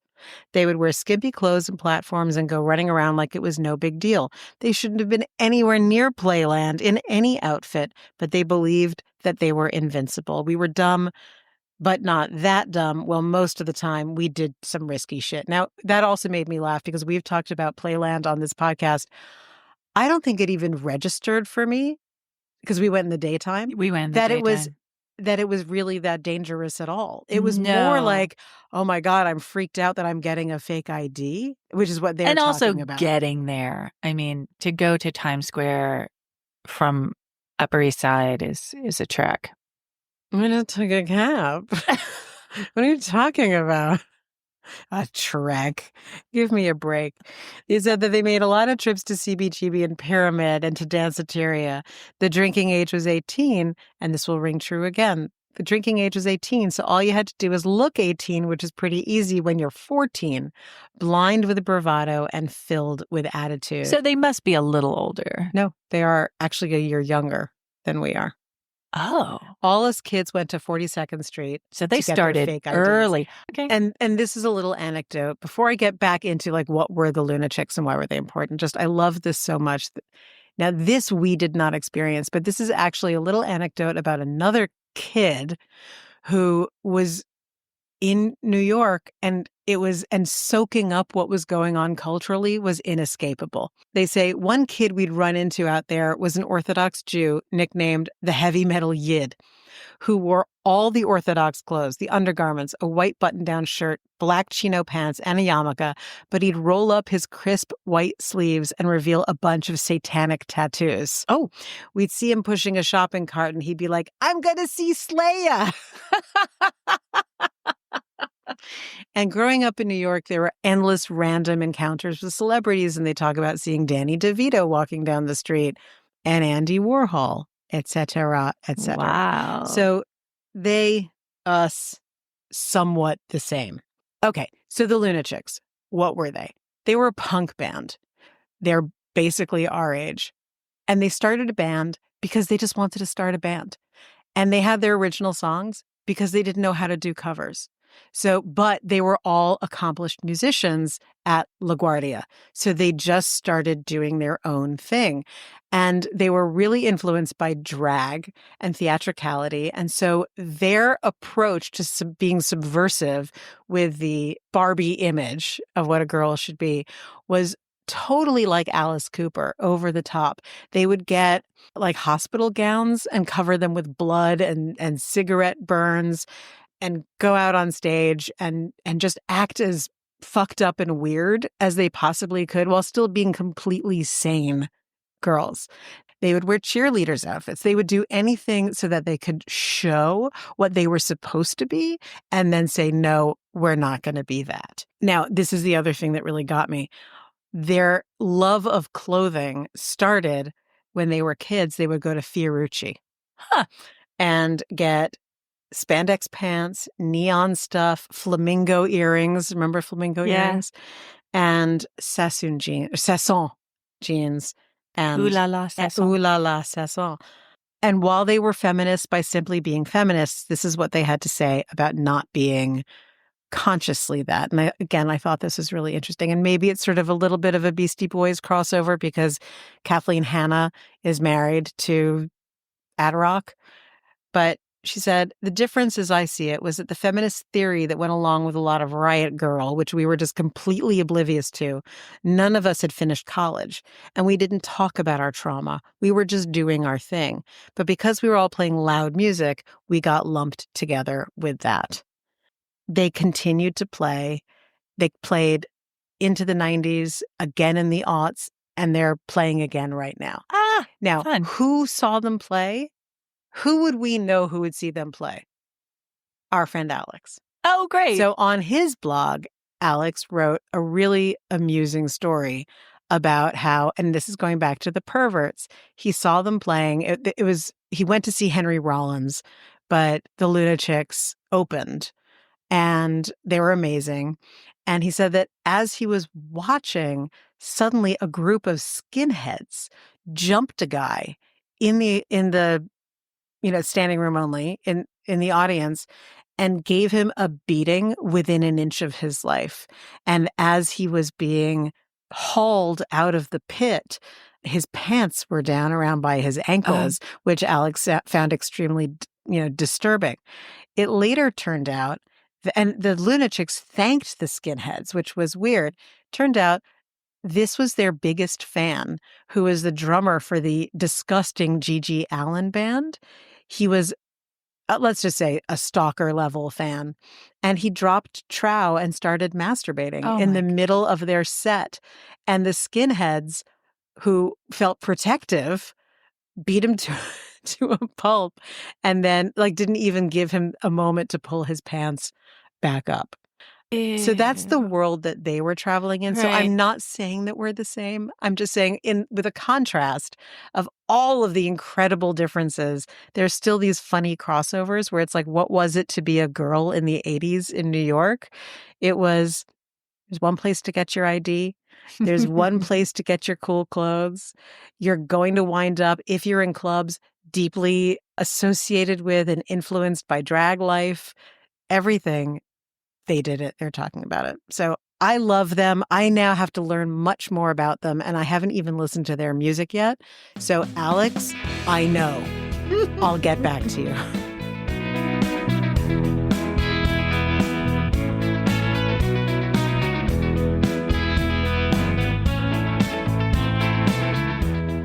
B: They would wear skimpy clothes and platforms and go running around like it was no big deal. They shouldn't have been anywhere near Playland in any outfit, but they believed that they were invincible. We were dumb, but not that dumb. Well, most of the time we did some risky shit. Now, that also made me laugh because we've talked about Playland on this podcast. I don't think it even registered for me because we went in the daytime.
A: We went in the daytime.
B: That it was really that dangerous at all. It was more like, oh my God, I'm freaked out that I'm getting a fake ID, which is what they're talking about.
A: And also getting there. I mean, to go to Times Square from Upper East Side is a trek.
B: I'm going to take a cab. What are you talking about? A trek. Give me a break. They said that they made a lot of trips to CBGB and Pyramid and to Danceteria. The drinking age was 18, and this will ring true again. The drinking age was 18, so all you had to do was look 18, which is pretty easy when you're 14, blind with bravado and filled with attitude.
A: So they must be a little older.
B: No, they are actually a year younger than we are.
A: Oh.
B: All us kids went to 42nd Street.
A: So they started early.
B: Okay. And this is a little anecdote. Before I get back into like what were the Lunachicks and why were they important, just I love this so much. Now, this we did not experience, but this is actually a little anecdote about another kid who was in New York, and soaking up what was going on culturally was inescapable. They say one kid we'd run into out there was an Orthodox Jew nicknamed the heavy metal Yid, who wore all the Orthodox clothes, the undergarments, a white button-down shirt, black chino pants, and a yarmulke, but he'd roll up his crisp white sleeves and reveal a bunch of satanic tattoos. Oh, we'd see him pushing a shopping cart, and he'd be like, "I'm going to see Slayer." And growing up in New York, there were endless random encounters with celebrities, and they talk about seeing Danny DeVito walking down the street and Andy Warhol, etc., etc.
A: Wow.
B: So they, us, somewhat the same. Okay, so the Lunachicks, what were they? They were a punk band. They're basically our age. And they started a band because they just wanted to start a band. And they had their original songs because they didn't know how to do covers. So, but they were all accomplished musicians at LaGuardia. So they just started doing their own thing. And they were really influenced by drag and theatricality. And so their approach to being subversive with the Barbie image of what a girl should be was totally like Alice Cooper, over the top. They would get like hospital gowns and cover them with blood and cigarette burns and go out on stage and just act as fucked up and weird as they possibly could while still being completely sane girls. They would wear cheerleaders' outfits. They would do anything so that they could show what they were supposed to be and then say, no, we're not going to be that. Now, this is the other thing that really got me. Their love of clothing started when they were kids. They would go to Fiorucci and get spandex pants, neon stuff, flamingo earrings. Remember flamingo earrings? And Sassoon jeans. And
A: Ooh la la, Sasson.
B: Ooh la la, Sasson. And while they were feminists by simply being feminists, this is what they had to say about not being consciously that. And I thought this was really interesting. And maybe it's sort of a little bit of a Beastie Boys crossover because Kathleen Hanna is married to Adrock. But she said, the difference as I see it was that the feminist theory that went along with a lot of Riot Girl, which we were just completely oblivious to, none of us had finished college. And we didn't talk about our trauma. We were just doing our thing. But because we were all playing loud music, we got lumped together with that. They continued to play. They played into the 90s, again in the aughts, and they're playing again right now. Now,
A: fun.
B: Who saw them play? Who would we know who would see them play? Our friend Alex.
A: Oh, great.
B: So on his blog, Alex wrote a really amusing story about how, and this is going back to the perverts, he saw them playing. He went to see Henry Rollins, but the Lunachicks opened. And they were amazing. And he said that as he was watching, suddenly a group of skinheads jumped a guy in the standing room only in the audience and gave him a beating within an inch of his life. And as he was being hauled out of the pit, his pants were down around by his ankles, which Alex found extremely, disturbing. It later turned out, and the Lunachicks thanked the skinheads, which was weird. Turned out this was their biggest fan, who was the drummer for the disgusting G.G. Allin band. He was, let's just say, a stalker level fan. And he dropped trow and started masturbating in the middle of their set. And the skinheads, who felt protective, beat him to a pulp, and then didn't even give him a moment to pull his pants back up. Ew. So that's the world that they were traveling in. Right. So I'm not saying that we're the same. I'm just saying with a contrast of all of the incredible differences, there's still these funny crossovers where it's like, what was it to be a girl in the 80s in New York? It was, there's one place to get your ID. There's one place to get your cool clothes. You're going to wind up, if you're in clubs, deeply associated with and influenced by drag life. Everything. They did it. They're talking about it. So I love them. I now have to learn much more about them, and I haven't even listened to their music yet. So Alex, I know. I'll get back to you.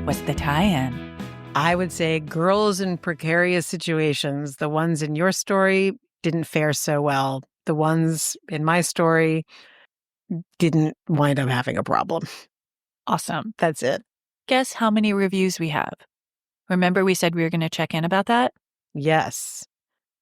A: What's the tie-in?
B: I would say girls in precarious situations. The ones in your story didn't fare so well. The ones in my story didn't wind up having a problem.
A: Awesome.
B: That's it.
A: Guess how many reviews we have? Remember we said we were going to check in about that?
B: Yes.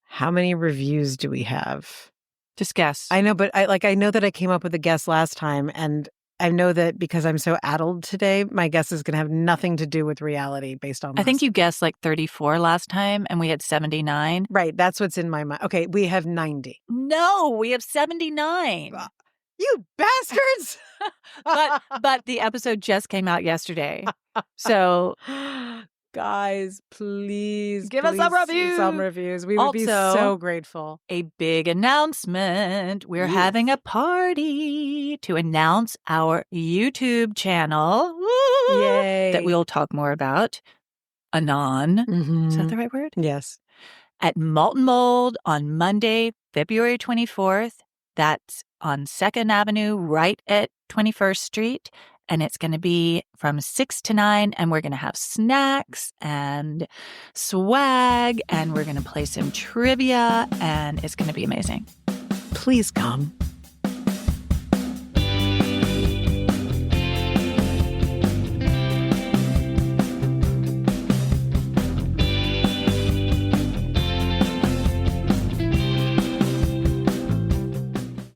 B: How many reviews do we have?
A: Just guess.
B: I know, but I know that I came up with a guess last time, and I know that because I'm so addled today, my guess is going to have nothing to do with reality based on
A: I think you guessed like 34 last time, and we had 79.
B: Right, that's what's in my mind. Okay, we have 90.
A: No, we have 79.
B: You bastards!
A: But the episode just came out yesterday. So
B: guys, please
A: give us some reviews.
B: Some reviews. We would be so grateful.
A: A big announcement. We're having a party to announce our YouTube channel.
B: Yay.
A: That we'll talk more about anon. Is that the right word?
B: Yes.
A: At Malt and Mold on Monday, February 24th. That's on 2nd Avenue, right at 21st Street. And it's going to be from 6 to 9. And we're going to have snacks and swag. And we're going to play some trivia. And it's going to be amazing.
B: Please come.